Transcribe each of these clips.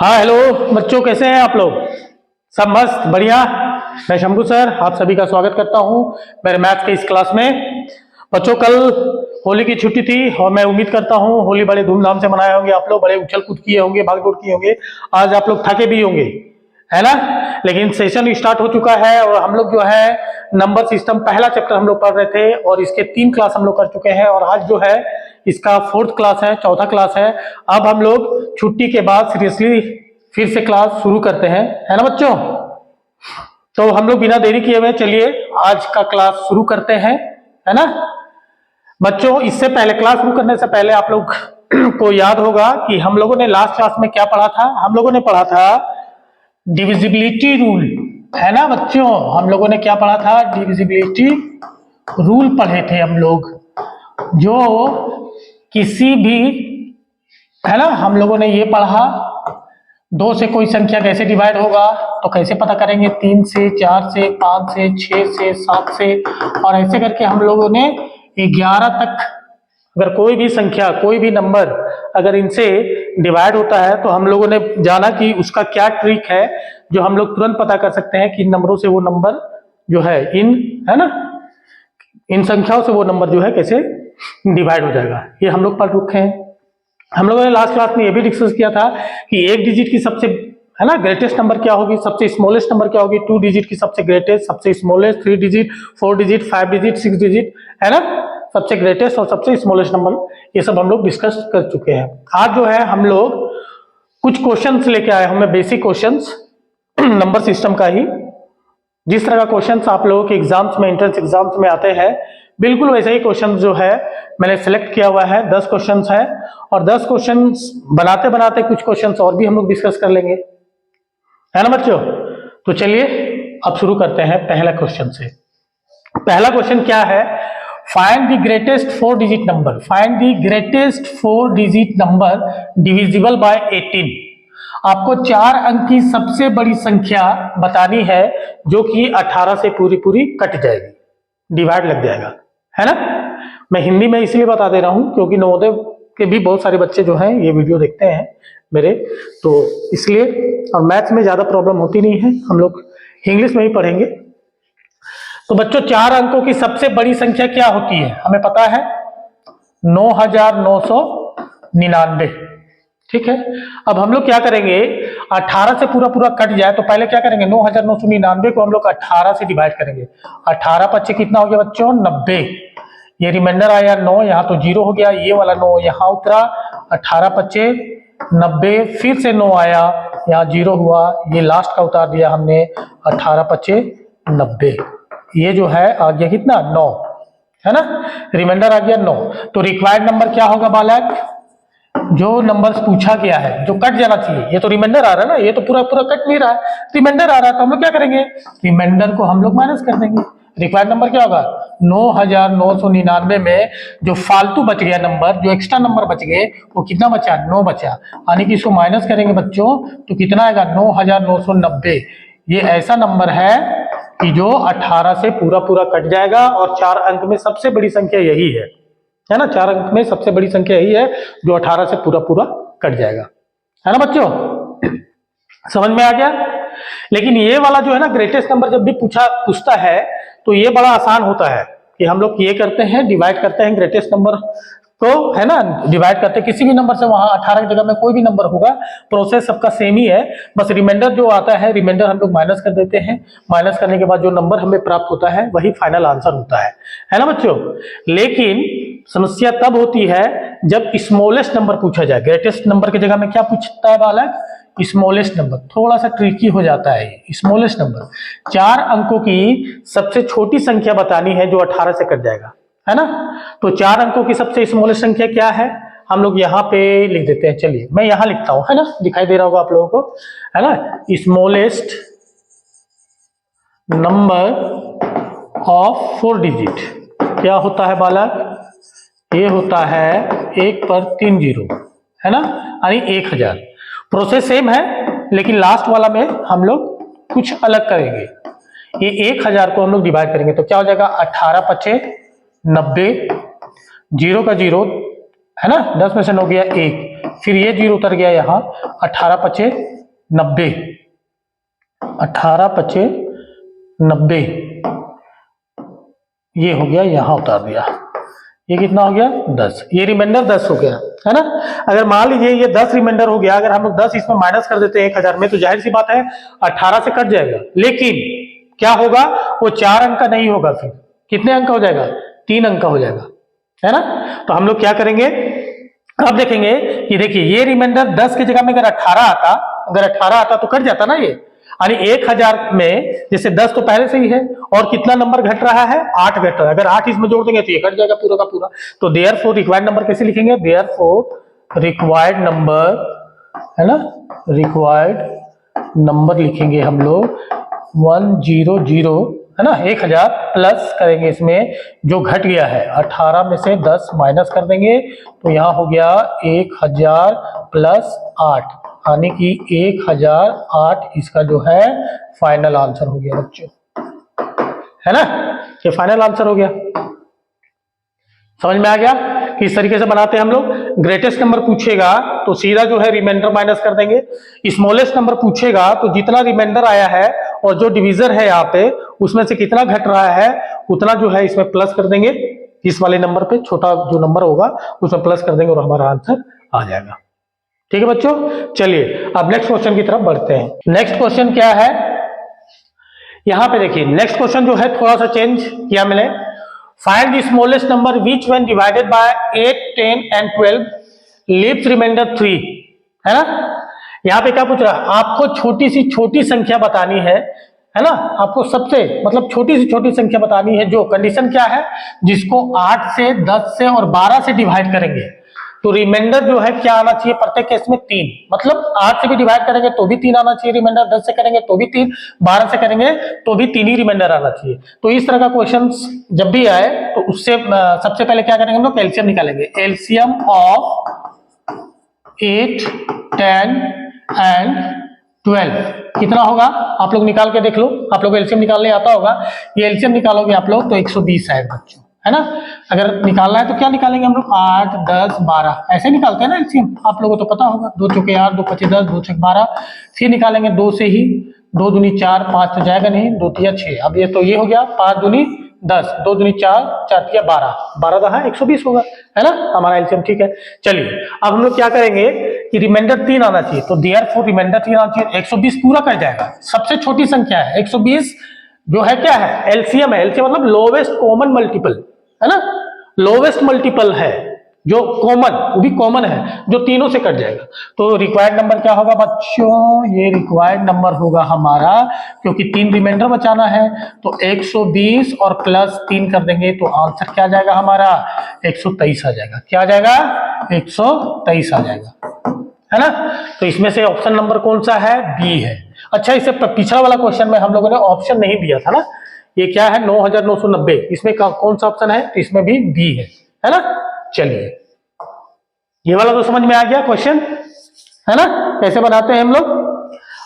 हाँ हेलो बच्चों, कैसे हैं आप लोग? सब मस्त बढ़िया। मैं शंभू सर आप सभी का स्वागत करता हूं मेरे मैथ के इस क्लास में। बच्चों, कल होली की छुट्टी थी और मैं उम्मीद करता हूं होली बड़े धूमधाम से मनाए होंगे आप लोग, बड़े उछल कूद किए होंगे, भाग दौड़ किए होंगे। आज आप लोग थके भी होंगे, है ना? लेकिन सेशन स्टार्ट हो चुका है और हम लोग जो है नंबर सिस्टम पहला चैप्टर हम लोग पढ़ रहे थे और इसके 3 क्लास हम लोग कर चुके हैं और आज जो है इसका 4th क्लास है, चौथा क्लास है। अब हम लोग छुट्टी के बाद सीरियसली फिर से क्लास शुरू करते हैं, है ना बच्चों? तो हम लोग बिना देरी किए हुए चलिए आज का क्लास शुरू करते हैं, है ना बच्चों? इससे पहले क्लास शुरू करने से पहले आप लोग को याद होगा कि हम लोगों ने लास्ट क्लास में क्या पढ़ा था। हम लोगों ने पढ़ा था डिविजिबिलिटी रूल, है ना बच्चों? हम लोगों ने क्या पढ़ा था? डिविजिबिलिटी रूल पढ़े थे हम लोग, जो किसी भी, है ना, हम लोगों ने ये पढ़ा 2 से कोई संख्या कैसे डिवाइड होगा तो कैसे पता करेंगे, 3 से, 4 से, 5 से, 6 से, 7 से, और ऐसे करके हम लोगों ने 11 तक अगर कोई भी संख्या, कोई भी नंबर अगर इनसे डिवाइड होता है तो हम लोगों ने जाना कि उसका क्या ट्रिक है जो हम लोग तुरंत पता कर सकते हैं कि इन नंबरों से वो नंबर जो है है ना, इन संख्याओं से वो नंबर जो है कैसे डिवाइड हो जाएगा। ये हम लोग पढ़ चुके हैं। हम लोगों ने लास्ट क्लास में ये भी डिस्कस किया था कि एक डिजिट की सबसे, है ना, ग्रेटेस्ट नंबर क्या होगी, सबसे स्मॉलेस्ट नंबर क्या होगी, 2 डिजिट की सबसे ग्रेटेस्ट, सबसे smallest, 3 digit, 4 digit, 5 digit, 6 digit, है ना, सबसे ग्रेटेस्ट और सबसे स्मॉलेस्ट नंबर, ये सब हम लोग डिस्कस कर चुके हैं। आज जो है हम लोग कुछ क्वेश्चंस लेके आए हैं, हमें बेसिक क्वेश्चंस नंबर सिस्टम का ही, जिस तरह का क्वेश्चंस आप लोगों के एग्जाम्स में, एंट्रेंस एग्जाम्स में आते हैं, बिल्कुल वैसे ही क्वेश्चन जो है मैंने सिलेक्ट किया हुआ है। 10 क्वेश्चंस है और 10 क्वेश्चंस बनाते बनाते कुछ क्वेश्चंस और भी हम लोग डिस्कस कर लेंगे, है ना बच्चों? तो चलिए अब शुरू करते हैं पहला क्वेश्चन से। पहला क्वेश्चन क्या है? Find the greatest 4 digit number, find the greatest 4 digit number divisible by 18। आपको 4 अंक की सबसे बड़ी संख्या बतानी है जो कि 18 से पूरी पूरी कट जाएगी, डिवाइड लग जाएगा, है ना? मैं हिंदी में इसलिए बता दे रहा हूं क्योंकि नवोदय के भी बहुत सारे बच्चे जो हैं ये वीडियो देखते हैं मेरे, तो इसलिए, और मैथ्स में ज्यादा प्रॉब्लम होती नहीं है, हम लोग इंग्लिश में ही पढ़ेंगे। तो बच्चों 4 अंकों की सबसे बड़ी संख्या क्या होती है? हमें पता है 9999, ठीक है। अब हम लोग क्या करेंगे, 18 से पूरा पूरा कट जाए तो पहले क्या करेंगे, 9999 को हम लोग 18 से डिवाइड करेंगे। 18 पच्चे कितना हो गया बच्चों? 90। ये रिमाइंडर आया 9, यहाँ तो 0 हो गया, ये वाला 9 यहाँ उतरा, 18 पच्चे 90, फिर से 9 आया, यहाँ 0 हुआ, ये लास्ट का उतार दिया हमने, 18 पच्चे 90। ये जो है आ गया कितना? 9, है ना, रिमाइंडर आ गया 9। तो रिक्वायर्ड नंबर क्या होगा बालक? जो नंबर्स पूछा गया है, जो कट जाना चाहिए, ये तो रिमाइंडर आ रहा है ना, ये तो पूरा पूरा कट नहीं रहा है, रिमाइंडर आ रहा है, तो हम लोग क्या करेंगे, रिमाइंडर को हम लोग माइनस कर देंगे। रिक्वायर्ड नंबर क्या होगा? 9999 में जो फालतू बच गया नंबर, जो एक्स्ट्रा नंबर बच गए, वो कितना बचा? 9 बचा, यानी कि इसको माइनस करेंगे बच्चों तो कितना आएगा? 9990। ये ऐसा नंबर है कि जो 18 से पूरा पूरा कट जाएगा और 4 अंक में सबसे बड़ी संख्या यही है ना, 4 अंक में सबसे बड़ी संख्या यही है जो 18 से पूरा पूरा कट जाएगा, है ना बच्चों? समझ में आ गया? लेकिन ये वाला जो है ना ग्रेटेस्ट नंबर जब भी पूछता है तो ये बड़ा आसान होता है कि हम लोग ये करते हैं, डिवाइड करते हैं ग्रेटेस्ट नंबर को, है ना, डिवाइड करते हैं किसी भी नंबर से, वहां 18 की जगह में कोई भी नंबर होगा, प्रोसेस सबका सेम ही है, बस रिमाइंडर जो आता है, रिमाइंडर हम लोग माइनस कर देते हैं, माइनस करने के बाद जो नंबर हमें प्राप्त होता है वही फाइनल आंसर होता है ना बच्चों? लेकिन समस्या तब होती है जब स्मॉलेस्ट नंबर पूछा जाए। ग्रेटेस्ट नंबर की जगह में क्या पूछता है बालक? Smallest number. थोड़ा सा ट्रिकी हो जाता है स्मॉलेस्ट नंबर। 4 अंकों की सबसे छोटी संख्या बतानी है जो 18 से कट जाएगा, है ना? तो 4 अंकों की सबसे स्मॉलेस्ट संख्या क्या है? हम लोग यहाँ पे लिख देते हैं, चलिए मैं यहाँ लिखता हूं, है ना, दिखाई दे रहा होगा आप लोगों को, है ना? स्मॉलेस्ट नंबर ऑफ 4 डिजिट क्या होता है बालक? ये होता है 1 पर 3 जीरो, है ना, यानी 1000। प्रोसेस सेम है लेकिन लास्ट वाला में हम लोग कुछ अलग करेंगे। ये 1000 को हम लोग डिवाइड करेंगे तो क्या हो जाएगा? 18 पच्चे 90, 0 का 0, है ना, 10 में से 9 गया 1, फिर ये 0 उतर गया यहाँ, 18 पचे 90, 18 पचे 90, ये हो गया, यहाँ उतार दिया, ये कितना हो गया 10, ये रिमाइंडर 10 हो गया, है ना। अगर मान लीजिए ये 10 रिमाइंडर हो गया, अगर हम लोग 10 इसमें माइनस कर देते हैं 1000 में, तो जाहिर सी बात है 18 से कट जाएगा, लेकिन क्या होगा, वो 4 अंक का नहीं होगा, फिर कितने अंक का हो जाएगा, 3 अंक का हो जाएगा, है ना। तो हम लोग क्या करेंगे, अब देखेंगे कि देखिए ये रिमाइंडर 10 की जगह में अगर 18 आता, अगर 18 आता तो कट जाता ना ये, यानी 1000 में जैसे 10 तो पहले से ही है, और कितना नंबर घट रहा है, 8 घट रहा है, अगर 8 इसमें जोड़ देंगे तो ये कट जाएगा पूरा का पूरा। तो देयरफॉर रिक्वायर्ड नंबर कैसे लिखेंगे, देयरफॉर रिक्वायर्ड नंबर, है ना, रिक्वायर्ड नंबर लिखेंगे हम लोग 100, है ना, 1000 प्लस करेंगे इसमें जो घट गया है, 18 में से 10 माइनस कर देंगे, तो यहाँ हो गया 1000 प्लस 8, यानी कि 1008 इसका जो है फाइनल आंसर हो गया बच्चों, है ना, ये फाइनल आंसर हो गया। समझ में आ गया कि इस तरीके से बनाते हैं हम लोग। ग्रेटेस्ट नंबर पूछेगा तो सीधा जो है रिमाइंडर माइनस कर देंगे, स्मॉलेस्ट नंबर पूछेगा तो जितना रिमाइंडर आया है और जो डिवीजर है यहाँ पे उसमें से कितना घट रहा है उतना जो है इसमें प्लस कर देंगे, इस वाले नंबर पे छोटा जो नंबर होगा उसमें प्लस कर देंगे और हमारा आंसर आ जाएगा। ठीक है बच्चों, चलिए अब नेक्स्ट क्वेश्चन की तरफ बढ़ते हैं। नेक्स्ट क्वेश्चन क्या है, यहां पे देखिए नेक्स्ट क्वेश्चन जो है थोड़ा सा चेंज किया मैंने। Find the smallest number which when divided by 8, 10 and 12 leaves remainder 3, है ना। यहां पे क्या पूछ रहा है, आपको छोटी सी छोटी संख्या बतानी है ना, आपको सबसे मतलब छोटी सी छोटी संख्या बतानी है, जो कंडीशन क्या है, जिसको 8 से 10 से और 12 से डिवाइड करेंगे तो रिमाइंडर जो है क्या आना चाहिए, प्रत्येक केस में 3, मतलब 8 से भी डिवाइड करेंगे तो भी 3 आना चाहिए रिमाइंडर, 10 से करेंगे तो भी 3, 12 से करेंगे तो भी 3 ही रिमाइंडर आना चाहिए। तो इस तरह का क्वेश्चन जब भी आए तो उससे सबसे पहले क्या करेंगे हम लोग, एलसीएम निकालेंगे। एलसीएम ऑफ 8, 10 एंड 12 कितना होगा, आप लोग निकाल के देख लो, आप लोग एलसीएम निकालने आता होगा, ये एलसीएम निकालोगे आप लोग तो 120 आएगा बच्चों, है ना। अगर निकालना है तो क्या निकालेंगे हम लोग, 8, 10, 12 ऐसे निकालते हैं ना एलसीएम, आप लोगों को तो पता होगा, 2 चौके 8, 2 पचे 10, 2 छक 12, फिर निकालेंगे 2 से ही, 2 दूनी 4, 5 तो जाएगा नहीं, 2 तिया 6, अब ये तो ये हो गया 5 दूनी 10, 2 दूनी 4, 4 तिया 12, 12 दहा 120 होगा, है ना, हमारा एलसीएम ठीक है। चलिए अब हम लोग क्या करेंगे कि रिमाइंडर 3 आना चाहिए, तो देयरफॉर रिमाइंडर 3 आना चाहिए, 120 पूरा कर जाएगा, सबसे छोटी संख्या है 120 जो है क्या है, एलसीएम है, एलसीएम मतलब लोवेस्ट कॉमन मल्टीपल, है ना, लोवेस्ट मल्टीपल है जो कॉमन, वो भी कॉमन है जो तीनों से कट जाएगा। तो रिक्वायर्ड नंबर क्या होगा बच्चों, ये रिक्वायर्ड नंबर होगा हमारा, क्योंकि 3 रिमाइंडर बचाना है तो 120 और प्लस 3 कर देंगे तो आंसर क्या आ जाएगा हमारा, 123 आ जाएगा। क्या आ जाएगा, 123 आ जाएगा, है ना। तो इसमें से ऑप्शन नंबर कौन सा है, बी है। अच्छा, इससे पिछला वाला क्वेश्चन में हम लोगों ने ऑप्शन नहीं दिया था ना, ये क्या है 9990, इसमें कौन सा ऑप्शन है, तो इसमें भी बी है ना। चलिए ये वाला तो समझ में आ गया क्वेश्चन, है ना, कैसे बनाते हैं हम लोग।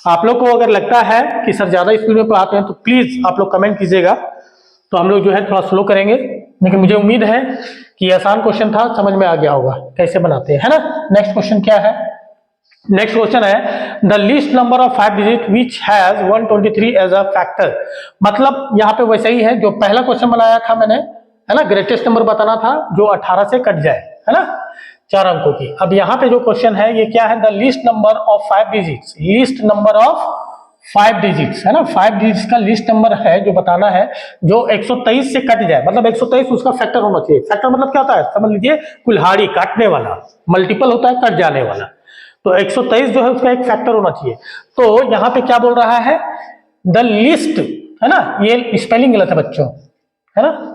आप लोग को अगर लगता है कि सर ज्यादा स्पीड में पढ़ाते हैं तो प्लीज आप लोग कमेंट कीजिएगा, तो हम लोग जो है थोड़ा स्लो करेंगे, लेकिन मुझे उम्मीद है कि आसान क्वेश्चन था, समझ में आ गया होगा कैसे बनाते हैं, है ना। नेक्स्ट क्वेश्चन क्या है, नेक्स्ट क्वेश्चन है the least number of 5 digit which has 123 as a factor. मतलब यहाँ पे वैसे ही है जो पहला क्वेश्चन बनाया था मैंने, है ना, ग्रेटेस्ट नंबर बताना था जो 18 से कट जाए, है ना, 4 अंकों की। अब यहाँ पे जो क्वेश्चन है ये क्या है, the least number of 5 digits, least number of 5 digits, है ना, 5 डिजिट्स का लिस्ट नंबर है जो बताना है, जो 123 से कट जाए, मतलब 123 उसका फैक्टर होना चाहिए। फैक्टर मतलब क्या होता है, समझ लीजिए कुल्हाड़ी काटने वाला, मल्टीपल होता है कट जाने वाला, तो 123 जो है उसका एक फैक्टर होना चाहिए। तो यहाँ पे क्या बोल रहा है, द लिस्ट, है ना, ये स्पेलिंग गलत है बच्चों, है ना,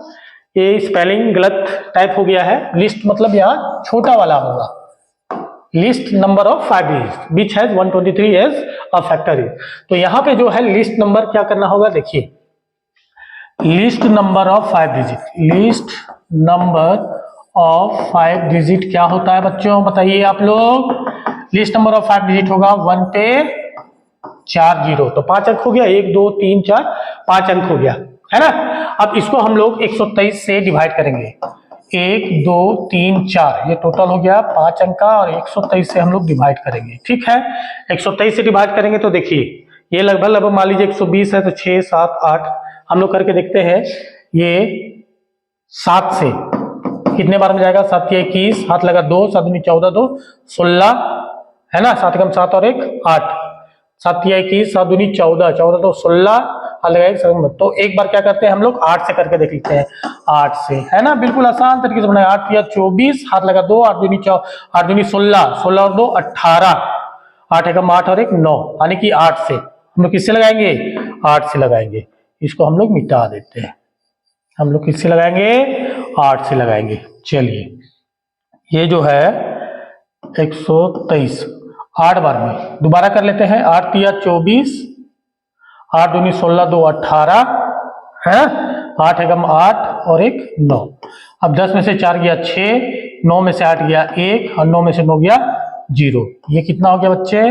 ये स्पेलिंग गलत टाइप हो गया है, लिस्ट मतलब यहाँ छोटा वाला होगा, least number of 5 digit which has 123 as a factor is. तो यहाँ पे जो है लिस्ट नंबर क्या करना होगा, देखिए list number of 5 digit, list number of 5 digit क्या होता है बच्चों, बताइए आप लोग। लिस्ट नंबर ऑफ 5 डिजिट होगा 1 पे 4 जीरो, तो 5 अंक हो गया, 1 2 3 4 5 अंक हो गया, है ना। अब इसको हम लोग 123 से डिवाइड करेंगे, 1 2 3 4 ये टोटल हो गया 5 अंक का, और 123 से हम लोग डिवाइड करेंगे। ठीक है, 123 से डिवाइड करेंगे तो देखिए ये लगभग मान लीजिए 120 है, तो 6 7 8 हम लोग करके देखते हैं। ये 7 से कितने बार में जाएगा? 7 या 21, हाथ लगा 2, 7 दूनी 14, 2 16 है ना, 7 कम 7 और 1 8, 7 या 21, 7 दूनी 14, 14 तो 16, हाथ लगाएगा 7। तो एक बार क्या करते हैं हम लोग 8 से करके देख लेते हैं। 8 से है ना, बिल्कुल आसान तरीके से बनाए। 8 या 24, हाथ लगा 2, 8 दूनी 16, 16 और 2 18, 8 एकम 8 और 1 9, यानी कि 8 से हम लोग किससे लगाएंगे? 8 से लगाएंगे। इसको हम लोग मिटा देते हैं। हम लोग किससे लगाएंगे? 8 से लगाएंगे। चलिए ये जो है 123 8 बार में दोबारा कर लेते हैं। 8 या 24, 8 दूनी 16, 2 18 है, 8 एकम 8 और 1 9। अब 10 में से 4 गया 6, 9 में से 8 गया 1 और 9 में से 9 गया 0। ये कितना हो गया बच्चे?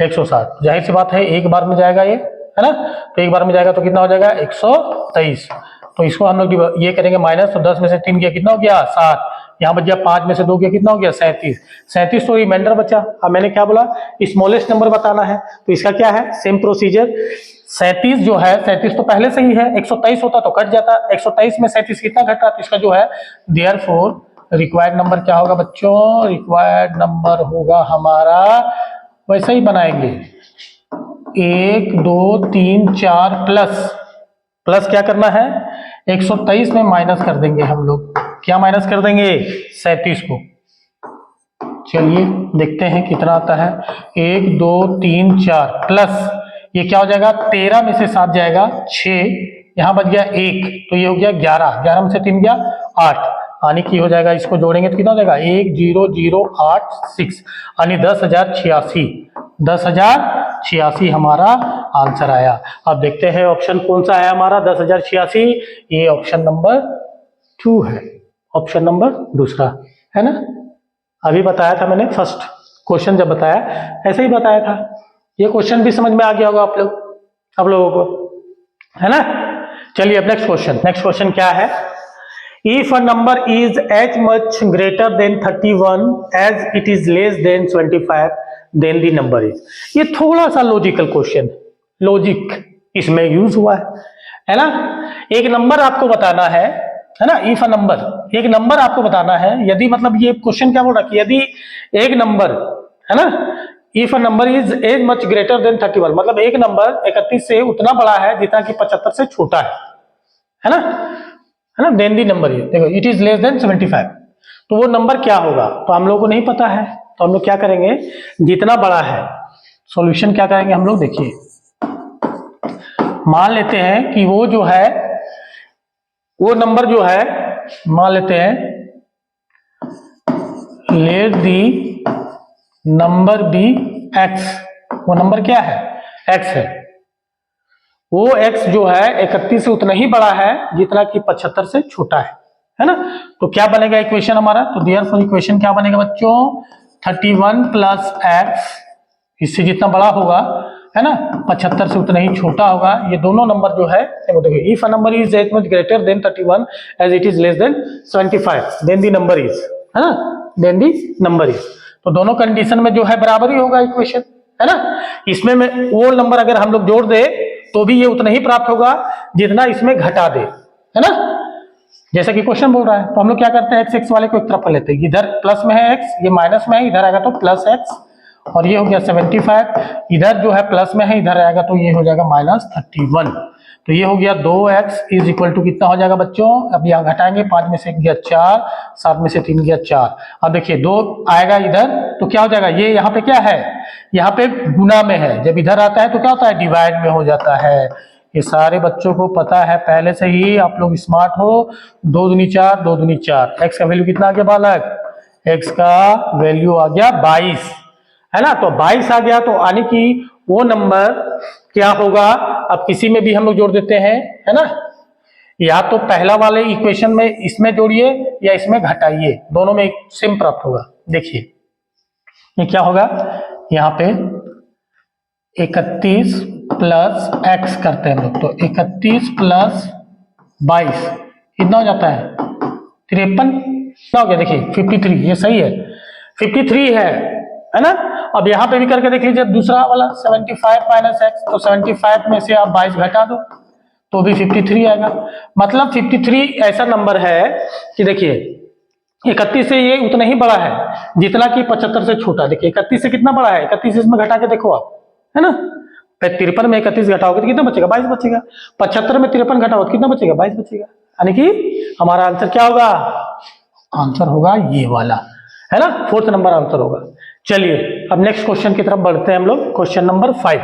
160। जाहिर सी बात है एक बार में जाएगा ये, है ना, तो एक बार में जाएगा तो कितना हो जाएगा? 123। तो इसको हम लोग ये करेंगे माइनस, तो 10 में से 3 गया कितना हो गया? 7। यहाँ बच गया 5 में से 2 गया कितना हो गया? 37। 37 तो रिमाइंडर बचा। अब मैंने क्या बोला? स्मॉलेस्ट नंबर बताना है, तो इसका क्या है? Same procedure. 37 जो है, 37 तो पहले से ही है, 123 होता तो कट जाता। 123 में 37 कितना घटा? तो इसका जो है देयरफॉर रिक्वायर्ड नंबर क्या होगा बच्चों? रिक्वायर्ड नंबर होगा हमारा, वैसे ही बनाएंगे 1 2 3 4 प्लस क्या करना है? 123 में माइनस कर देंगे हम लोग। क्या माइनस कर देंगे? 37 को। चलिए देखते हैं कितना आता है। 1 2 3 4 प्लस ये क्या हो जाएगा? 13 में से 7 जाएगा 6, यहाँ बच गया 1, तो ये हो गया 11, 11 में से 3 गया 8, यानी कि हो जाएगा, इसको जोड़ेंगे तो कितना हो जाएगा? 10086, यानी 10,086। 10,086 हमारा आंसर आया। अब देखते हैं ऑप्शन कौन सा है हमारा 10,086। ये ऑप्शन नंबर 2 है, ऑप्शन नंबर दूसरा है ना। अभी बताया था मैंने फर्स्ट क्वेश्चन जब बताया, ऐसे ही बताया था। ये क्वेश्चन भी समझ में आ गया होगा आप लोगों को, है ना। चलिए अब नेक्स्ट क्वेश्चन क्या है? If a number is as much greater than 31 as it is less than 25, then the number is। ये थोड़ा सा लॉजिकल क्वेश्चन, लॉजिक इसमें यूज हुआ है ना। एक नंबर आपको बताना है ना, इफ अ नंबर, एक नंबर आपको बताना है। यदि मतलब ये क्वेश्चन क्या बोल रहा है कि यदि एक नंबर है ना, if a number is as much greater than 31, मतलब एक नंबर 31 से उतना बड़ा है जितना कि 75 से छोटा है ना, देन दी नंबर ये देखो इट इज लेस देन 75, तो वो नंबर क्या होगा? तो हम लोग को नहीं पता है, तो हम लोग क्या करेंगे? जितना बड़ा है, सॉल्यूशन क्या करेंगे हम लोग? देखिए मान लेते हैं कि वो जो है, वो नंबर जो है, मान लेते हैं let the number be X. वो नंबर क्या है? एक्स है। वो x जो है 31 से उतना ही बड़ा है जितना कि 75 से छोटा है ना। तो क्या बनेगा इक्वेशन हमारा? तो देयरफॉर इक्वेशन क्या बनेगा बच्चों? 31 प्लस एक्स, इससे जितना बड़ा होगा है ना 75 से उतना ही छोटा होगा। ये दोनों नंबर जो है देखो, if a number is as much greater than 31 as it is less than 75 then the number is, है ना, देन द नंबर इज। तो दोनों कंडीशन में जो है बराबर ही होगा इक्वेशन, है ना। इसमें वो नंबर अगर हम लोग जोड़ दे तो भी ये उतना ही प्राप्त होगा जितना इसमें घटा दे, है ना, जैसा कि क्वेश्चन बोल रहा है। तो हम लोग क्या करते हैं? x वाले को एक तरफ कर लेते हैं। इधर प्लस में है x, ये माइनस में है, इधर आएगा तो प्लस x, और ये हो गया 75। इधर जो है प्लस में है, इधर आएगा तो ये हो जाएगा -31। तो ये हो गया 2x इज इक्वल टू कितना हो जाएगा बच्चों? अब यहाँ घटाएंगे, 5 में से गया 4, 7 में से 3 गया 4। अब देखिए 2 आएगा इधर तो क्या हो जाएगा? ये यहाँ पे क्या है? यहाँ पे गुना में है, जब इधर आता है तो क्या होता है? डिवाइड में हो जाता है। ये सारे बच्चों को पता है पहले से ही, आप लोग स्मार्ट हो। 2 दूनी 4, 2 दूनी 4। एक्स का वैल्यू कितना आ गया बालक? एक्स का वैल्यू आ गया 22, है ना। तो 22 आ गया, तो यानी कि वो नंबर क्या होगा? अब किसी में भी हम लोग जोड़ देते हैं, है ना, या तो पहला वाले इक्वेशन में इसमें जोड़िए या इसमें घटाइए, दोनों में सेम प्राप्त होगा। देखिए ये क्या होगा? यहाँ पे 31 प्लस एक्स करते हैं हम लोग, तो 31 प्लस 22 कितना हो जाता है? 53, क्या हो गया, देखिए 53, ये सही है, 53 है ना। अब यहाँ पे भी करके देख लीजिए दूसरा वाला 75 माइनस एक्स, तो 75 में से आप 22 घटा दो तो भी 53 आएगा। मतलब 53 ऐसा नंबर है कि देखिए 31 से ये उतना ही बड़ा है जितना कि 75 से छोटा। देखिए 31 से कितना बड़ा है, 31 इसमें घटा के देखो आप, है ना। 53 में 31 घटाओगे तो कितना बचेगा, 22 बचेगा। 75 में 53 घटाओगे तो कितना बचेगा, 22 बचेगा। यानी कि हमारा आंसर क्या होगा, आंसर होगा ये वाला, है ना, 4th नंबर आंसर होगा। चलिए अब नेक्स्ट क्वेश्चन की तरफ बढ़ते हैं हम लोग। क्वेश्चन नंबर 5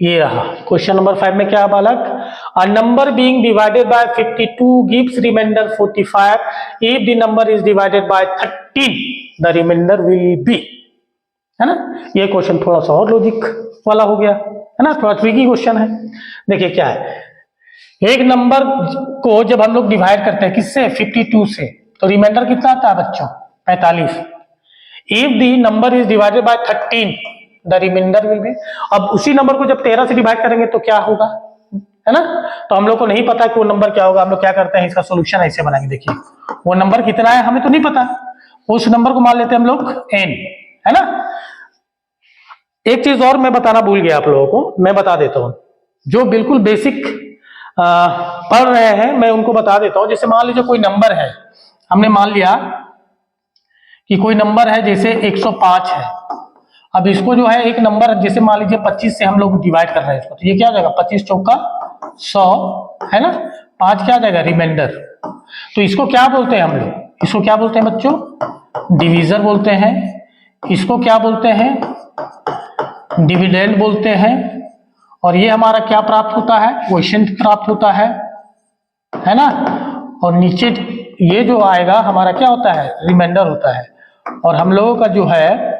ये रहा। क्वेश्चन नंबर 5 में क्या है बालक, a number being divided by 52 gives remainder 45, if the number is divided by 13 the remainder will be, है ना। ये क्वेश्चन थोड़ा सा और लॉजिक वाला हो गया, है ना, थोड़ा ट्रिकी क्वेश्चन है। देखिए क्या है, एक नंबर को जब हम लोग डिवाइड करते हैं किससे, 52 से, तो रिमाइंडर कितना आता है बच्चों, 45। If the number is divided by 13 the remainder will be. अब उसी नंबर को जब 13 से डिवाइड करेंगे तो क्या होगा, है ना। तो हम लोग को नहीं पता कि वो नंबर क्या होगा। हम लोग क्या करते हैं, इसका सोल्यूशन ऐसे बनाएंगे। देखिए वो नंबर कितना है हमें तो नहीं पता, उस नंबर को मान लेते हैं हम लोग n, है ना। एक चीज और मैं बताना भूल गया आप लोगों को, मैं बता देता हूं, जो बिल्कुल बेसिक पढ़ रहे हैं मैं उनको बता देता हूं। जैसे मान लीजिए कोई नंबर है, हमने मान लिया कि कोई नंबर है जैसे 105 है। अब इसको जो है एक नंबर जैसे मान लीजिए 25 से हम लोग डिवाइड कर रहे हैं इसको, तो ये क्या हो जाएगा, 25 चौका 100, है ना। 5 क्या आ जाएगा, रिमाइंडर। तो इसको क्या बोलते हैं हम लोग, इसको क्या बोलते हैं बच्चों, डिवीजर बोलते हैं। इसको क्या बोलते हैं, डिविडेंड बोलते हैं। और ये हमारा क्या प्राप्त होता है, क्वोशिएंट प्राप्त होता है ना। और नीचे ये जो आएगा हमारा क्या होता है, रिमाइंडर होता है। और हम लोगों का जो है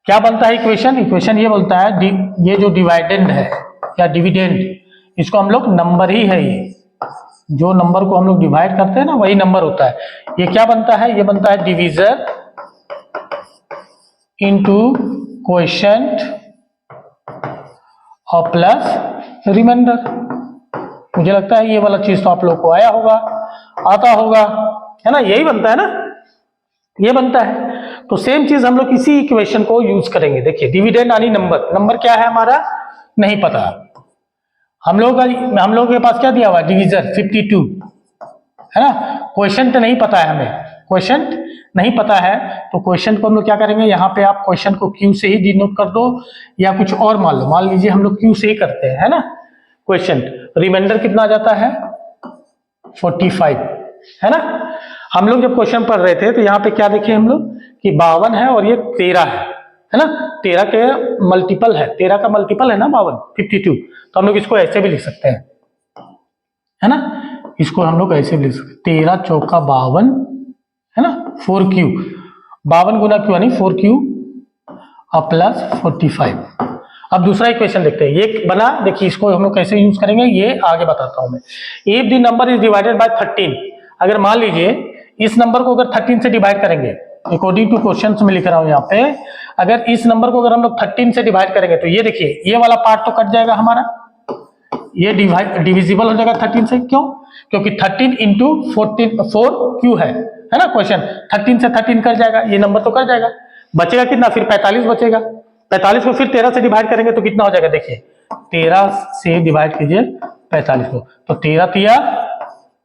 क्या बनता है इक्वेशन, इक्वेशन ये बोलता है ये जो डिवाइडेंड है या डिविडेंड, इसको हम लोग नंबर ही है, ये जो नंबर को हम लोग डिवाइड करते हैं ना वही नंबर होता है। ये क्या बनता है, ये बनता है डिवीजर इनटू क्वोशिएंट और प्लस रिमाइंडर। मुझे लगता है ये वाला चीज तो आप लोग को आया होगा, आता होगा, है ना, यही बनता है ना, ये बनता है। तो सेम चीज हम लोग इसी इक्वेशन को यूज करेंगे। देखिए डिविडेंड यानी नंबर, नंबर क्या है हमारा नहीं पता, हम लोग के पास क्या दिया हुआ है, डिवीजर 52, है ना। क्वोशिएंट नहीं पता है हमें, क्वोशिएंट नहीं पता है, तो क्वोशिएंट को हम लोग क्या करेंगे, यहाँ पे आप क्वोशिएंट को क्यू से ही डिनोट कर दो या कुछ और मान लो, मान लीजिए हम लोग क्यू से ही करते हैं, है ना। क्वोशिएंट रिमाइंडर कितना आ जाता है 45, है ना। हम लोग जब क्वेश्चन पढ़ रहे थे तो यहाँ पे क्या देखे हम लोग कि 52 है और ये 13 है ना। 13 के मल्टीपल है, 13 का मल्टीपल है ना 52, 52। तो हम लोग इसको ऐसे भी लिख सकते हैं, है ना, इसको हम लोग ऐसे भी लिख सकते हैं, 13 चौका 52, है ना, 4Q, 52 गुना क्यू यानी 4Q और प्लस 45। अब दूसरा इक्वेशन देखते हैं, ये बना, देखिए इसको हम लोग कैसे यूज करेंगे ये आगे बताता हूं मैं। If the number is divided by 13, अगर मान लीजिए इस नंबर को अगर 13 से डिवाइड करेंगे, अकॉर्डिंग टू क्वेश्चन में लिख रहा हूं यहाँ पे, अगर इस नंबर को अगर हम लोग 13 से डिवाइड करेंगे तो ये देखिए ये वाला पार्ट तो कट जाएगा हमारा, ये डिविजिबल हो जाएगा 13 से। क्यों, क्योंकि 13 इंटू 4Q है ना। क्वेश्चन 13 से 13 कर जाएगा, ये नंबर तो कर जाएगा, बचेगा कितना, फिर 45 बचेगा। 45 को फिर 13 से डिवाइड करेंगे तो कितना हो जाएगा, देखिए 13 से डिवाइड कीजिए 45 को, तो 13 तिया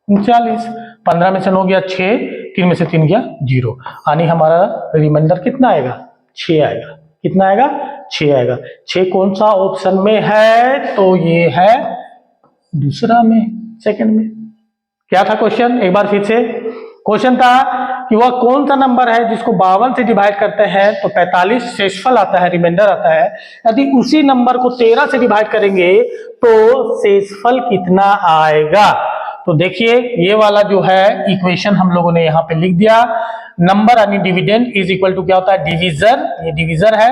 39, 15 में से 9 गया 6, 3 में से 3 गया 0, यानी हमारा रिमाइंडर कितना आएगा, 6 आएगा। कितना आएगा, 6 आएगा। 6 कौन सा ऑप्शन में है, तो ये है दूसरा में, सेकंड में। क्या था क्वेश्चन, एक बार फिर से क्वेश्चन था कि वह कौन सा नंबर है जिसको 52 से डिवाइड करते हैं तो 45 शेषफल आता है, रिमाइंडर आता है। यदि उसी नंबर को 13 से डिवाइड करेंगे तो शेषफल कितना आएगा। तो देखिए ये वाला जो है इक्वेशन हम लोगों ने यहाँ पे लिख दिया, नंबर यानी डिविडेंड इज इक्वल टू क्या होता है, डिवीजर, ये डिवीजर है,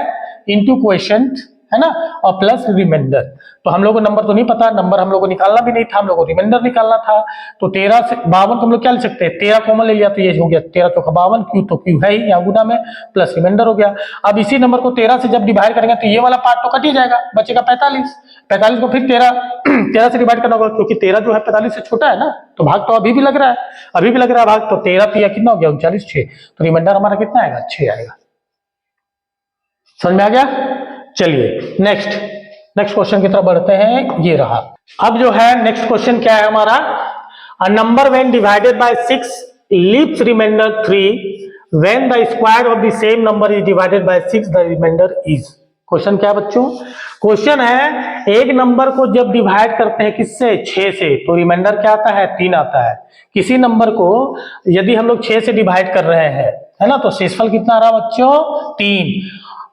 इनटू क्वोशिएंट, है ना, और प्लस रिमाइंडर। तो हम लोग को नंबर तो नहीं पता, नंबर हम लोग को निकालना भी नहीं था, हम लोग को रिमाइंडर निकालना था। तो 13 से 52 को हम लोग क्या लिख सकते हैं, 13 कॉमन ले लिया तो ये हो गया 13 चौका 52, क्यू तो क्यू है ही यहाँ गुना में, प्लस रिमाइंडर हो गया। अब इसी नंबर को 13 से जब डिवाइड करेंगे तो ये वाला पार्ट तो कट ही जाएगा, बचेगा 45। 45 को फिर 13 से डिवाइड करना होगा, क्योंकि 13 जो है 45 से छोटा है ना, तो भाग तो अभी भी लग रहा है, अभी भी लग रहा है भाग। तो 13 या कितना हो गया 39, 6, तो रिमाइंडर हमारा कितना आएगा, 6 आएगा। समझ में आ गया। चलिए नेक्स्ट क्वेश्चन की तरफ बढ़ते हैं, ये रहा। अब जो है नेक्स्ट क्वेश्चन क्या है हमारा, a number when divided by 6 leaves remainder 3 when the square of the same number is divided by 6 the remainder is. Question क्या बच्चों, क्वेश्चन है एक नंबर को जब डिवाइड करते हैं किससे, 6 से, तो रिमाइंडर क्या आता है, 3 आता है। किसी नंबर को यदि हम लोग 6 से डिवाइड कर रहे हैं, है ना, तो शेषफल कितना आ रहा बच्चों, 3।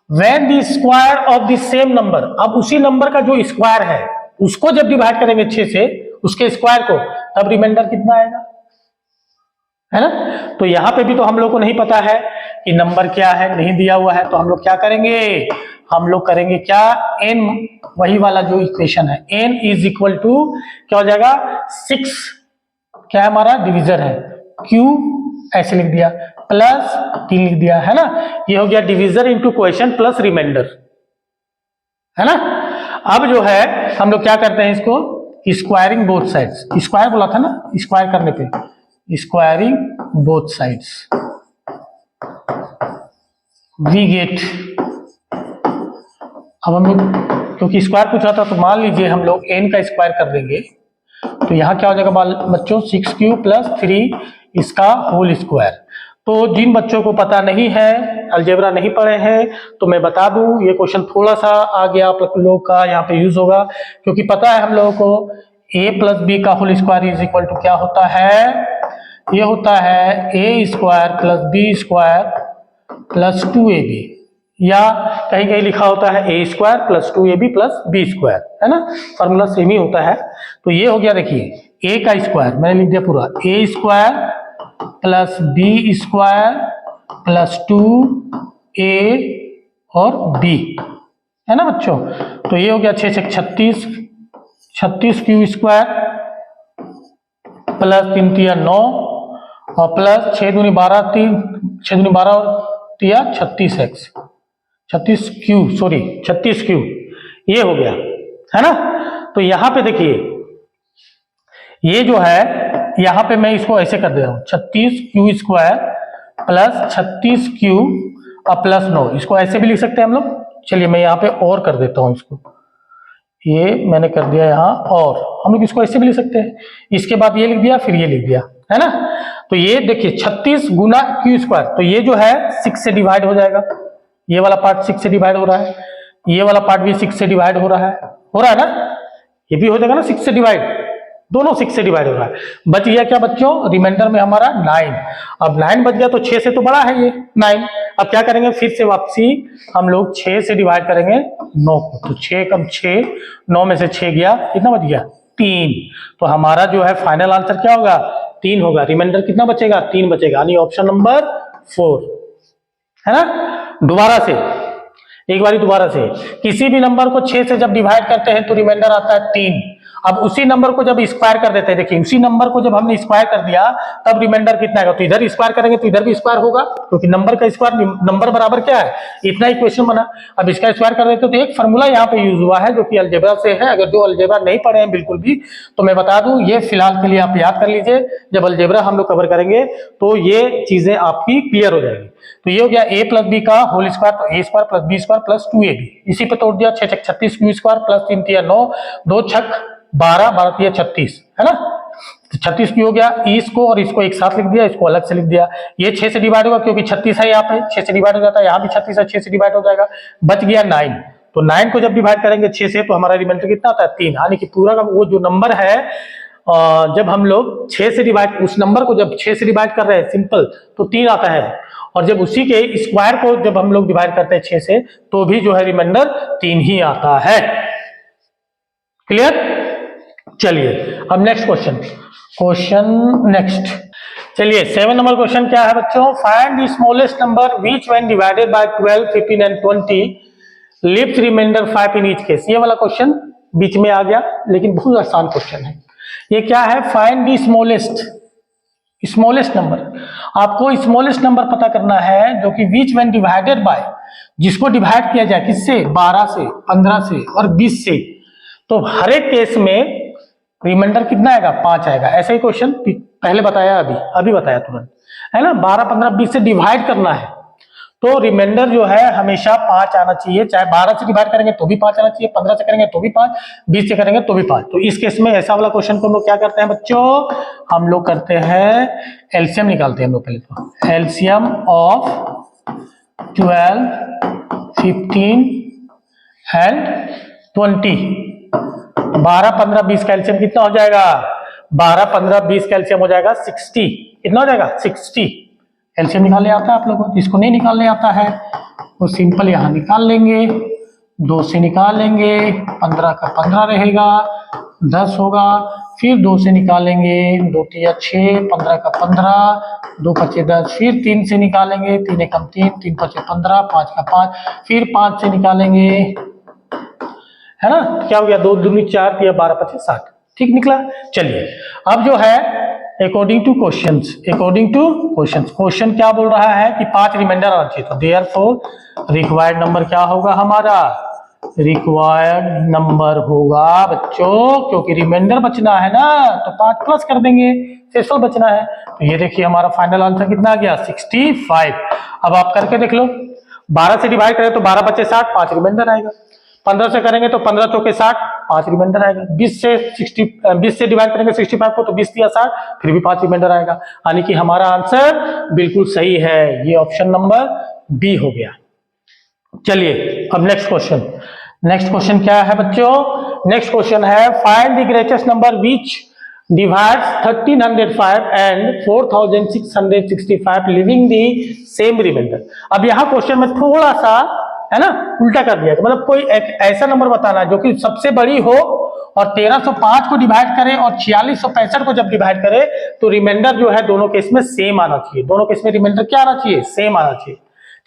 When the square of the same number, अब उसी नंबर का जो स्क्वायर है उसको जब डिवाइड करेंगे 6 से, उसके स्क्वायर को, तब रिमाइंडर कितना आएगा, है ना। तो यहां पे भी तो हम लोग को नहीं पता है कि नंबर क्या है, नहीं दिया हुआ है, तो हम लोग क्या करेंगे, हम लोग करेंगे क्या, n, वही वाला जो इक्वेशन है, n इज इक्वल टू क्या हो जाएगा, 6, क्या है हमारा डिविजर है, q ऐसे लिख दिया, प्लस 3 लिख दिया, है ना। ये हो गया divisor into question plus remainder, है ना। अब जो है हम लोग क्या करते हैं, इसको स्क्वायरिंग बोथ साइड्स, स्क्वायर बोला था ना, स्क्वायर करने पे squaring both sides, we get. अब हम लोग क्योंकि स्क्वायर पूछा था, तो मान लीजिए हम लोग n का स्क्वायर कर देंगे, तो यहां क्या हो जाएगा बच्चों, 6q प्लस 3 इसका होल स्क्वायर। तो जिन बच्चों को पता नहीं है, अलजेब्रा नहीं पढ़े हैं, तो मैं बता दूं, ये क्वेश्चन थोड़ा सा आगे आप लोग का यहाँ पे यूज होगा, क्योंकि पता है हम लोगों को a प्लस बी का whole square is equal to क्या होता है, ये होता है a square plus b square plus 2ab, या कहीं कहीं लिखा होता है a square plus 2ab plus b square, है ना, फॉर्मूला सेम ही होता है। तो ये हो गया, देखिए a का स्क्वायर मैंने लिख दिया पूरा, a square plus b square plus 2a और b, है ना बच्चों। तो ये हो गया 6 से 36 क्यू स्क्वायर प्लस 3 तिया 9 और प्लस 6 दूनी 12 और 36 क्यू, ये हो गया, है ना। तो यहां पे देखिए, ये जो है यहां पे मैं इसको ऐसे कर दे रहा हूं, 36 क्यू स्क्वायर प्लस 36 क्यू और प्लस 9, इसको ऐसे भी लिख सकते हैं हम लोग। चलिए मैं यहाँ पे और कर देता हूं इसको, ये मैंने कर दिया यहाँ, और हम लोग इसको ऐसे भी लिख सकते हैं, इसके बाद ये लिख दिया, फिर ये लिख दिया, है ना। तो ये देखिए 36 गुना क्यू स्क्वायर, तो ये जो है 6 से डिवाइड हो जाएगा, ये वाला पार्ट 6 से डिवाइड हो रहा है, ये वाला पार्ट भी 6 से डिवाइड हो रहा है ना, ये भी हो जाएगा ना 6 से डिवाइड, दोनों 6 से डिवाइड हो रहा है। बच गया क्या बच्चों, रिमाइंडर में हमारा 9। अब 9 बच गया, तो 6 से तो बड़ा है ये 9। अब क्या करेंगे, फिर से वापसी हम लोग 6 से डिवाइड करेंगे 9 को, तो 6 कम 6, 9 में से 6 गया, कितना बच गया, 3। तो हमारा जो है फाइनल आंसर क्या होगा, 3 होगा। रिमाइंडर कितना बचेगा, 3 बचेगा, यानी ऑप्शन नंबर 4, है ना। दोबारा से एक बारी दोबारा से, किसी भी नंबर को 6 से जब डिवाइड करते हैं तो रिमाइंडर आता है 3। अब उसी नंबर को जब स्क्वायर कर देते हैं, देखिए उसी नंबर को जब हमने स्क्वायर कर दिया तब रिमाइंडर कितना आएगा, तो इधर स्क्वायर करेंगे तो इधर भी स्क्वायर होगा, क्योंकि नंबर का स्क्वायर नंबर बराबर क्या है, इतना इक्वेशन बना। अब इसका स्क्वायर कर देते तो एक फॉर्मूला यहाँ पे यूज हुआ है जो कि अलजेब्रा से है। अगर जो अलजेब्रा नहीं पढ़े हैं बिल्कुल भी, तो मैं बता दूं, ये फिलहाल के लिए आप याद कर लीजिए, जब अलजेब्रा हम लोग कवर करेंगे तो ये चीजें आपकी क्लियर हो जाएगी। तो ये हो गया a प्लस बी का होल स्क्वायर, तो a square plus b square plus 2ab, इसी पे तोड़ दिया, 6 36 क्यू स्क्वायर प्लस 3 तिया 9, 2 छक 12, 12 तिया 36, है ना। तो 36 क्यू हो गया, इसको और इसको एक साथ लिख दिया, इसको अलग से लिख दिया। ये 6 से डिवाइड होगा क्योंकि 36 है यहाँ पे, 6 से डिवाइड हो जाता है, यहाँ भी 36 है, 6 से डिवाइड हो जाएगा, बच गया 9। तो 9 को जब डिवाइड करेंगे 6 से, तो हमारा रिमाइंडर कितना आता है, 3। यानी कि पूरा का वो जो नंबर है, जब हम लोग 6 से डिवाइड, उस नंबर को जब 6 से डिवाइड कर रहे हैं सिंपल, तो 3 आता है, और जब उसी के स्क्वायर को जब हम लोग डिवाइड करते हैं 6 से, तो भी जो है रिमाइंडर 3 ही आता है। क्लियर। चलिए अब नेक्स्ट क्वेश्चन नेक्स्ट, चलिए 7 नंबर क्वेश्चन क्या है बच्चों, find the smallest number which when divided by 12, 15 and 20 leaves remainder 5 in each case. ये वाला क्वेश्चन बीच में आ गया, लेकिन बहुत आसान क्वेश्चन है। ये क्या है? Find the smallest number. आपको स्मॉलेस्ट नंबर पता करना है जो कि विच व्हेन डिवाइडेड बाय, जिसको डिवाइड किया जाए किससे? 12 से, 15 से और 20 से। तो हर एक केस में रिमाइंडर कितना आएगा? 5 आएगा। ऐसा ही क्वेश्चन पहले बताया, अभी बताया तुरंत, है ना। 12, 15, 20 से डिवाइड करना है तो रिमाइंडर जो है हमेशा 5 आना चाहिए। चाहे 12 से डिवाइड करेंगे तो भी 5 आना चाहिए, 15 से करेंगे तो भी 5, 20 से करेंगे तो भी 5। तो इस केस में ऐसा वाला क्वेश्चन को हम लोग क्या करते हैं बच्चों? हम लोग करते हैं एलसीएम निकालते हैं हम लोग पहले। तो एलसीएम ऑफ 12, 15 एंड 20। 12, 15, 20 का एलसीएम कितना हो जाएगा? 12, 15, 20 का एलसीएम हो जाएगा 60। कितना हो जाएगा? 60। एलसीएम निकालने आता है आप लोगों को? जिसको नहीं निकालने आता है वो सिंपल यहाँ निकाल लेंगे। 2 से निकाल लेंगे, 15 का 15 रहेगा, 10 होगा। फिर 2 से निकालेंगे, 2 तिया 6, 15 का 15, 2 पचे 10। फिर 3 से निकालेंगे, 3 एकम 3, 3 पचे 15, 5 का 5। फिर 5 से निकालेंगे, है ना। क्या हो गया? 2 दूनी 4, 12 पचे 60। ठीक निकला। चलिए अब जो है अकॉर्डिंग टू क्वेश्चन क्या बोल रहा है कि 5 रिमाइंडर आना चाहिए। तो देयरफॉर रिक्वायर्ड नंबर क्या होगा हमारा? रिक्वायर्ड नंबर होगा बच्चों, क्योंकि रिमाइंडर बचना है ना तो 5 प्लस कर देंगे, शेषफल बचना है। तो ये देखिए हमारा फाइनल आंसर कितना आ गया? 65। अब आप करके देख लो। 12 से डिवाइड करें तो 12 बचे 60, 5 रिमाइंडर आएगा। 15 से करेंगे तो 15 चौके 60, 5 रिमाइंडर आएगा। 20 से डिवाइड करेंगे 65 को तो 20 दिया 60, फिर भी 5 रिमाइंडर आएगा। यानी कि हमारा आंसर बिल्कुल सही है। ये ऑप्शन नंबर बी हो गया। चलिए अब नेक्स्ट क्वेश्चन क्या है बच्चों? नेक्स्ट क्वेश्चन है find the greatest number which divides 1305 and 4665 leaving the same remainder. अब यहाँ क्वेश्चन में थोड़ा सा, है ना, उल्टा कर दिया। मतलब कोई एक ऐसा नंबर बताना है जो कि सबसे बड़ी हो और 1305 को डिवाइड करे और 4665 को जब डिवाइड करे तो रिमाइंडर जो है दोनों केस में सेम आना चाहिए। दोनों केस में रिमाइंडर क्या आना चाहिए? सेम आना चाहिए।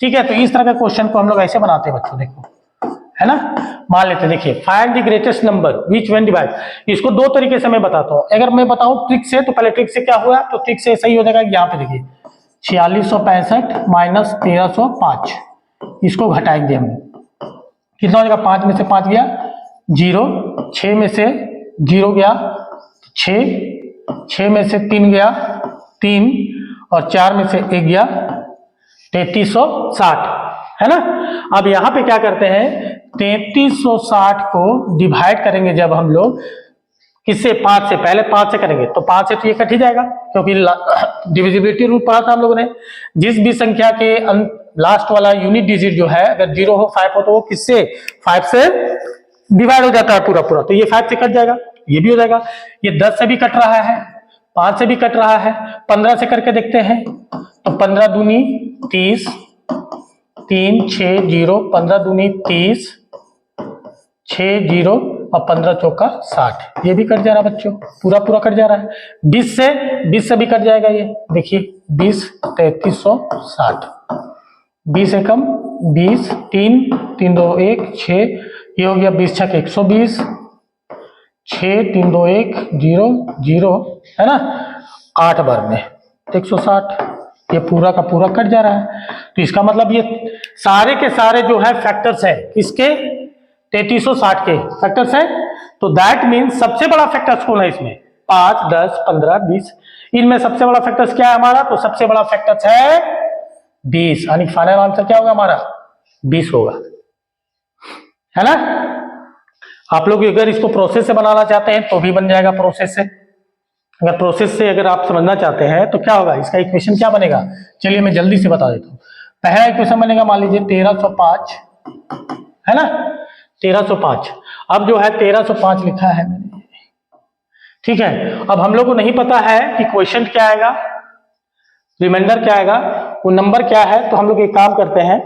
ठीक है, तो इस तरह के क्वेश्चन को हम लोग ऐसे बनाते हैं बच्चों। देखो, है ना, मान लेते हैं, देखिए find the greatest number which when divide. इसको 2 तरीके से मैं बताता हूं। अगर मैं बताऊं ट्रिक से, तो पहले ट्रिक से क्या हुआ, तो ट्रिक से सही हो जाएगा। यहाँ पे देखिए 4665 माइनस 1305, इसको घटाएंगे हम। कितना हो जाएगा? 5 में से 5 गया 0, 6 में से 0 गया 6 में से 3 गया 3, और 4 में से 1 गया 3360, है ना। अब यहां पे क्या करते हैं, 3360 को डिवाइड करेंगे जब हम लोग किससे? 5 से। पहले 5 से करेंगे तो 5 से तो ये कट ही जाएगा, क्योंकि डिविजिबिलिटी रूल पढ़ा था हम लोगों ने। जिस भी संख्या के लास्ट वाला यूनिट डिजिट जो है अगर 0 हो 5 हो तो वो किससे? 5 से डिवाइड हो जाता है पूरा। तो ये 5 से कट जाएगा, ये भी हो जाएगा। ये 10 से भी कट रहा है, 5 से भी कट रहा है, 15 से करके देखते हैं। तो 15 दूनी 30, 3 6 0, 15 दूनी 30, 6 0 और 15 चौका 60। ये भी कट जा रहा है बच्चों, पूरा कट जा रहा है। 20 से भी कट जाएगा। ये देखिए 20 3360, 20 एकम 20, 3 3 2 1 6, ये हो गया 20 छक 120, 6 3 2 1 0 0, है ना। 8 बार में 160, ये पूरा का पूरा कट जा रहा है। तो इसका मतलब ये सारे के सारे जो है फैक्टर्स है किसके? 3360 के फैक्टर्स है। तो दैट मीन्स सबसे बड़ा फैक्टर्स कौन है इसमें? 5 10 15 20। इनमें सबसे बड़ा फैक्टर्स क्या है हमारा? तो सबसे बड़ा फैक्टर्स है 20। यानी फाइनल आंसर क्या होगा हमारा? 20 होगा, है ना। आप लोग अगर इसको प्रोसेस से बनाना चाहते हैं तो भी बन जाएगा प्रोसेस से। अगर प्रोसेस से अगर आप समझना चाहते हैं तो क्या होगा, इसका इक्वेशन क्या बनेगा? चलिए मैं जल्दी से बता देता हूं। पहला इक्वेशन बनेगा, मान लीजिए 1305, है ना, 1305। अब जो है 1305 लिखा है मैंने, ठीक है। अब हम लोग को नहीं पता है कि क्वेश्चन क्या आएगा, रिमाइंडर क्या आएगा, वो नंबर क्या है। तो हम लोग एक काम करते हैं,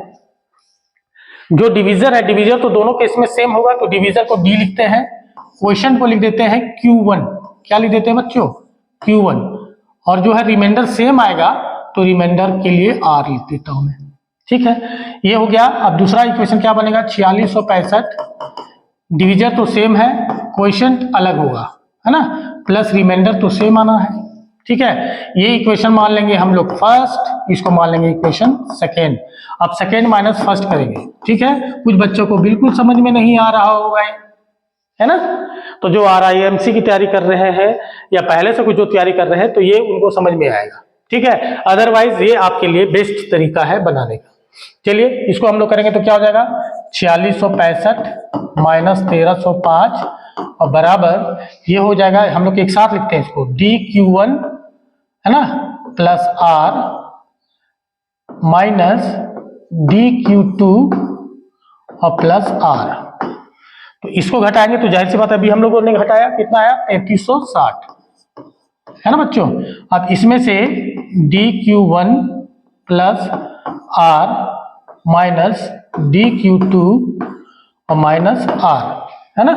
जो डिवीजर है, डिवीजर तो दोनों केस में सेम होगा, तो डिवीजर को डी लिखते हैं, क्वेश्चन को लिख देते हैं Q1। क्या लिख देते हैं बच्चों? Q1। और जो है रिमाइंडर सेम आएगा तो रिमाइंडर के लिए R लिख देता हूं मैं, ठीक है, ये हो गया। अब दूसरा इक्वेशन क्या बनेगा, 4665 डिविजर तो सेम है, क्वोशिएंट अलग होगा, है ना, प्लस रिमाइंडर तो सेम आना है। ठीक है, ये इक्वेशन मान लेंगे हम लोग फर्स्ट, इसको मान लेंगे इक्वेशन सेकेंड। अब सेकेंड माइनस फर्स्ट करेंगे। ठीक है, कुछ बच्चों को बिल्कुल समझ में नहीं आ रहा होगा, है ना, तो जो RIMC की तैयारी कर रहे हैं या पहले से कुछ जो तैयारी कर रहे हैं तो ये उनको समझ में आएगा। ठीक है, अदरवाइज ये आपके लिए बेस्ट तरीका है बनाने का। चलिए इसको हम लोग करेंगे तो क्या हो जाएगा, 4665 माइनस 1305 और बराबर ये हो जाएगा, हम लोग एक साथ लिखते हैं इसको, DQ1 है ना प्लस R माइनस DQ2 और प्लस R। तो इसको घटाएंगे तो जाहिर सी बात है, अभी हम लोगों ने घटाया, कितना आया 3360, है ना बच्चों। अब इसमें से DQ1 plus R minus DQ2 और माइनस R, है ना,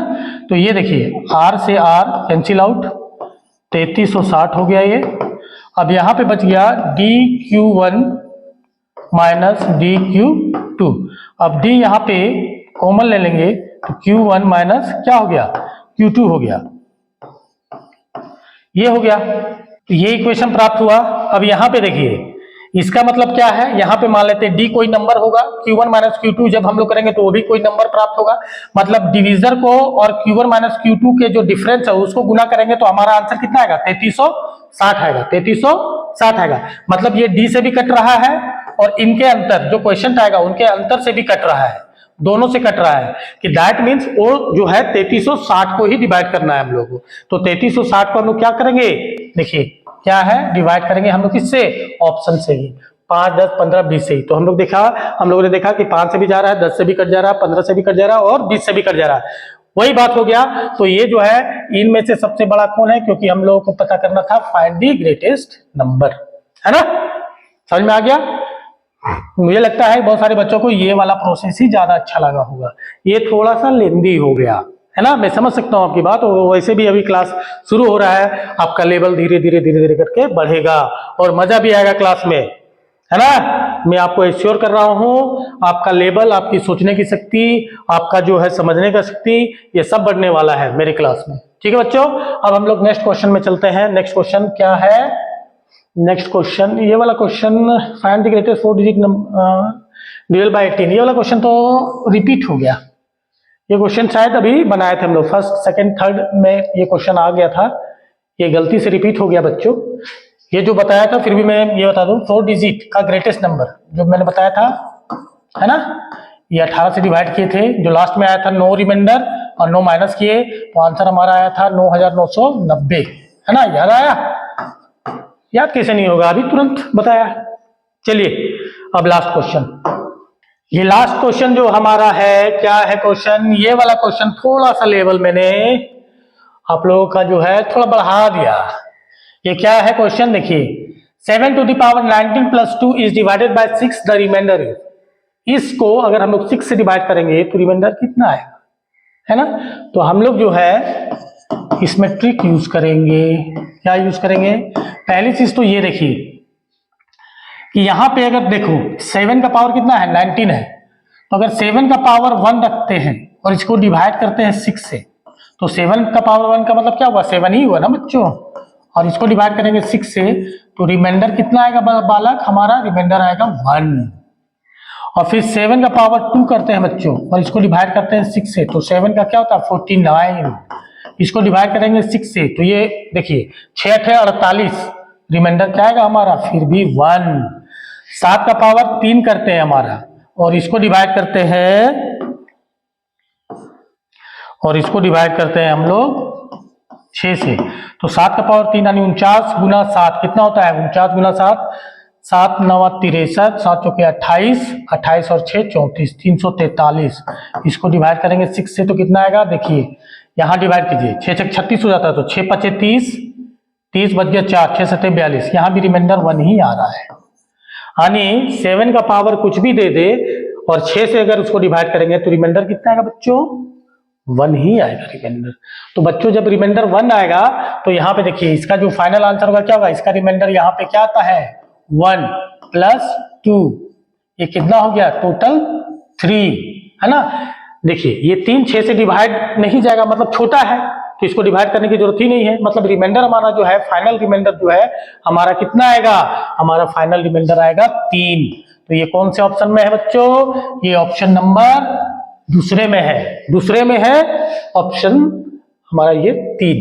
तो ये देखिए R से R कैंसिल आउट, 3360 हो गया ये। अब यहाँ पे बच गया DQ1 माइनस DQ2। अब D यहाँ पे कॉमन ले लेंगे तो Q1 माइनस क्या हो गया, Q2 हो गया, ये हो गया। तो ये इक्वेशन प्राप्त हुआ। अब यहाँ पे देखिए इसका मतलब क्या है, यहाँ पे मान लेते हैं D कोई नंबर होगा, Q1 माइनस Q2 जब हम लोग करेंगे तो वो भी कोई नंबर प्राप्त होगा, मतलब डिविजर को और Q1 माइनस Q2 के जो डिफरेंस है उसको गुना करेंगे तो हमारा आंसर कितना आएगा, 3360 आएगा, 3360 आएगा। मतलब ये D से भी कट रहा है और इनके अंतर जो क्वेश्चन आएगा उनके अंतर से भी कट रहा है, दोनों से कट रहा है, कि दैट मीन्स वो जो है 3360 को ही डिवाइड करना है हम लोग को। तो 3360 को हम लोग क्या करेंगे, देखिए क्या है, डिवाइड करेंगे हम लोग किससे, ऑप्शन से ही, 5 10 15 20 से ही। तो हम लोगों ने देखा कि 5 से भी जा रहा है, 10 से भी कट जा रहा है, 15 से भी कट जा रहा है और 20 से भी कट जा रहा है, वही बात हो गया। तो ये जो है इनमें से सबसे बड़ा कौन है, क्योंकि हम लोगों को पता करना था फाइंड द ग्रेटेस्ट नंबर, है ना, समझ में आ गया। मुझे लगता है बहुत सारे बच्चों को ये वाला प्रोसेस ही ज्यादा अच्छा लगा होगा, ये थोड़ा सा लेंदी हो गया, है ना, मैं समझ सकता हूं आपकी बात। और वैसे भी अभी क्लास शुरू हो रहा है, आपका लेवल धीरे धीरे करके बढ़ेगा और मजा भी आएगा क्लास में, है ना। मैं आपको एश्योर कर रहा हूं, आपका लेवल, आपकी सोचने की शक्ति, आपका जो है समझने का शक्ति, ये सब बढ़ने वाला है मेरे क्लास में। ठीक है बच्चों, अब हम लोग नेक्स्ट क्वेश्चन में चलते हैं। नेक्स्ट क्वेश्चन क्या है, नेक्स्ट क्वेश्चन ये वाला question, find the greatest 4 digit divide by 18, ये वाला क्वेश्चन तो रिपीट हो गया। ये क्वेश्चन शायद अभी बनाए थे हम लोग, फर्स्ट सेकंड थर्ड में ये क्वेश्चन आ गया था, ये गलती से रिपीट हो गया बच्चों। ये जो बताया था, फिर भी मैं ये बता दूं, 4 डिजिट का ग्रेटेस्ट नंबर जो मैंने बताया था, है ना, ये 18 से डिवाइड किए थे, जो लास्ट में आया था 9 रिमाइंडर और 9 माइनस किए, तो आंसर हमारा आया था 9990, है ना, याद आया, याद कैसे नहीं होगा, अभी तुरंत बताया। चलिए अब लास्ट क्वेश्चन, ये लास्ट क्वेश्चन जो हमारा है, क्या है क्वेश्चन, ये वाला क्वेश्चन थोड़ा सा लेवल मैंने आप लोगों का जो है थोड़ा बढ़ा दिया। ये क्या है क्वेश्चन, देखिए 7 to the power 19 plus 2 is divided by 6, the remainder. इसको अगर हम लोग 6 से डिवाइड करेंगे तो रिमाइंडर कितना आएगा, है ना। तो हम लोग जो है इसमें ट्रिक यूज करेंगे। क्या यूज करेंगे, पहली चीज तो ये देखिए कि यहां पे अगर देखो 7 का पावर कितना है, 19 है, तो अगर 7 का पावर 1 रखते हैं और इसको डिवाइड करते हैं 6 से, तो 7 का पावर 1 का मतलब क्या हुआ, 7 ही हुआ ना बच्चों, और इसको डिवाइड करेंगे 6 से, तो रिमाइंडर कितना आएगा बालक, हमारा रिमाइंडर आएगा 1। और फिर 7 का पावर 2 करते हैं बच्चों और इसको डिवाइड करते हैं 6 से, तो 7 का क्या होता है 49, इसको डिवाइड करेंगे 6 से, तो ये देखिए 6 48, रिमाइंडर क्या आएगा हमारा, फिर भी 1। 7 का पावर 3 करते हैं हमारा और इसको डिवाइड करते हैं हम लोग 6 से, तो 7 का पावर 3 यानी 49 गुना 7 कितना होता है, 49 गुना 7, 7 9 63, 7 चौके 28, 28 और 6 34, 343। इसको डिवाइड करेंगे 6 से तो कितना आएगा, देखिए यहाँ डिवाइड कीजिए, 6 6 36 हो जाता है, तो 6 5 30, 30 बच गया 4, 6 7 42, यहाँ भी रिमाइंडर 1 ही आ रहा है। यानी 7 का पावर कुछ भी दे दे और 6 से अगर उसको डिवाइड करेंगे तो रिमाइंडर कितना आएगा बच्चों, 1 ही आएगा रिमाइंडर। तो बच्चों जब रिमाइंडर 1 आएगा तो यहाँ पे देखिए इसका जो फाइनल आंसर होगा क्या होगा, इसका रिमाइंडर यहाँ पे क्या आता है 1 + 2, ये कितना हो गया टोटल 3, है ना। देखिए ये 3 6 से डिवाइड नहीं जाएगा, मतलब छोटा है तो इसको डिवाइड करने की जरूरत ही नहीं है। मतलब रिमाइंडर हमारा जो है, फाइनल रिमाइंडर जो है हमारा कितना आएगा, हमारा फाइनल रिमाइंडर आएगा 3। तो ये कौन से ऑप्शन में है बच्चों, ये ऑप्शन नंबर दूसरे में है, दूसरे में है ऑप्शन हमारा ये 3,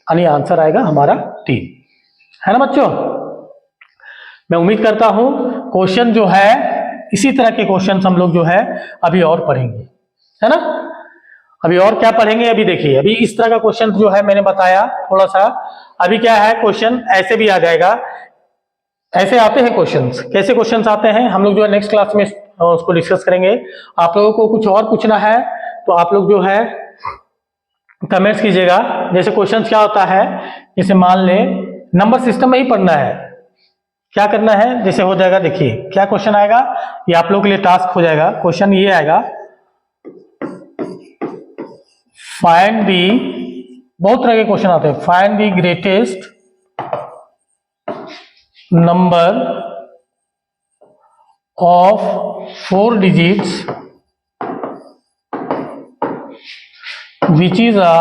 यानी आंसर आएगा हमारा 3, है ना बच्चों। मैं उम्मीद करता हूं क्वेश्चन जो है इसी तरह के क्वेश्चन हम लोग जो है अभी और पढ़ेंगे, है ना। अभी और क्या पढ़ेंगे, अभी देखिए, अभी इस तरह का क्वेश्चन जो है मैंने बताया थोड़ा सा। अभी क्या है, क्वेश्चन ऐसे भी आ जाएगा, ऐसे आते हैं क्वेश्चंस। कैसे क्वेश्चंस आते हैं हम लोग जो है नेक्स्ट क्लास में उसको डिस्कस करेंगे। आप लोगों को कुछ और पूछना है तो आप लोग जो है कमेंट्स कीजिएगा। जैसे क्वेश्चंस क्या होता है, जैसे मान ले नंबर सिस्टम में ही पढ़ना है, क्या करना है, जैसे हो जाएगा, देखिए क्या क्वेश्चन आएगा, ये आप लोगों के लिए टास्क हो जाएगा। क्वेश्चन ये आएगा, फाइंड दी, बहुत तरह के क्वेश्चन आते हैं, find the greatest number of 4 digits which is a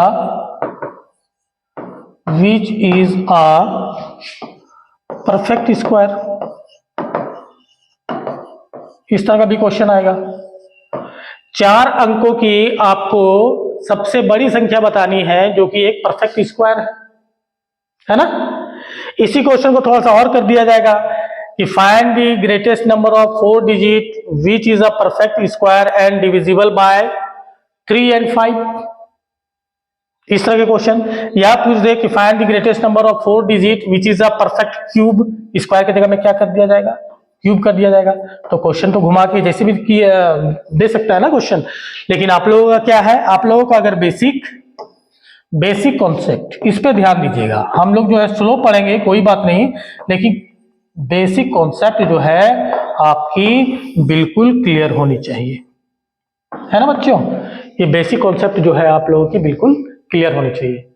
perfect square। इस तरह का भी क्वेश्चन आएगा। 4 अंकों की आपको सबसे बड़ी संख्या बतानी है जो कि एक परफेक्ट स्क्वायर है ना। इसी क्वेश्चन को थोड़ा सा और कर दिया जाएगा कि find the greatest number of 4 digit which is a perfect square and divisible by 3 and 5। इस तरह के क्वेश्चन, या पूछ दे कि find the greatest number of 4 digit which is a perfect cube. Square की जगह में क्या कर दिया जाएगा, क्यूब कर दिया जाएगा। तो क्वेश्चन तो घुमा के जैसे भी दे सकता है ना क्वेश्चन, लेकिन आप लोगों का क्या है, आप लोगों का अगर बेसिक कॉन्सेप्ट, इस पे ध्यान दीजिएगा। हम लोग जो है स्लो पढ़ेंगे कोई बात नहीं, लेकिन बेसिक कॉन्सेप्ट जो है आपकी बिल्कुल क्लियर होनी चाहिए, है ना बच्चों। ये बेसिक कॉन्सेप्ट जो है आप लोगों की बिल्कुल क्लियर होनी चाहिए,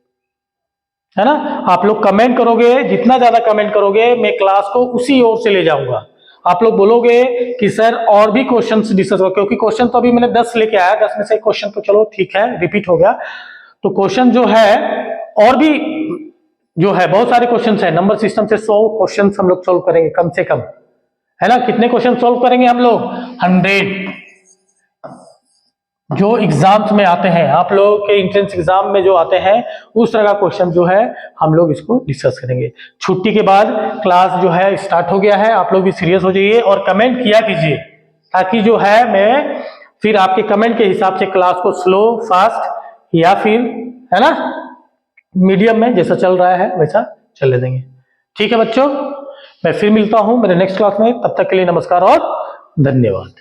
है ना। आप लोग कमेंट करोगे, जितना ज्यादा कमेंट करोगे मैं क्लास को उसी ओर से ले जाऊंगा। आप लोग बोलोगे कि सर और भी क्वेश्चंस डिस्कस करो, क्योंकि क्वेश्चन तो अभी मैंने 10 लेके आया, 10 में से क्वेश्चन तो चलो ठीक है रिपीट हो गया। तो क्वेश्चन जो है और भी जो है बहुत सारे क्वेश्चन है। नंबर सिस्टम से 100 क्वेश्चन हम लोग सोल्व करेंगे कम से कम, है ना। कितने क्वेश्चन सोल्व करेंगे हम लोग, 100 जो एग्जाम्स में आते हैं, आप लोगों के एंट्रेंस एग्जाम में जो आते हैं उस तरह का क्वेश्चन जो है हम लोग इसको डिस्कस करेंगे। छुट्टी के बाद क्लास जो है स्टार्ट हो गया है, आप लोग भी सीरियस हो जाइए और कमेंट किया कीजिए, ताकि जो है मैं फिर आपके कमेंट के हिसाब से क्लास को स्लो, फास्ट या फिर है ना मीडियम में जैसा चल रहा है वैसा चलने देंगे। ठीक है बच्चों, मैं फिर मिलता हूं मेरे नेक्स्ट क्लास में। तब तक के लिए नमस्कार और धन्यवाद।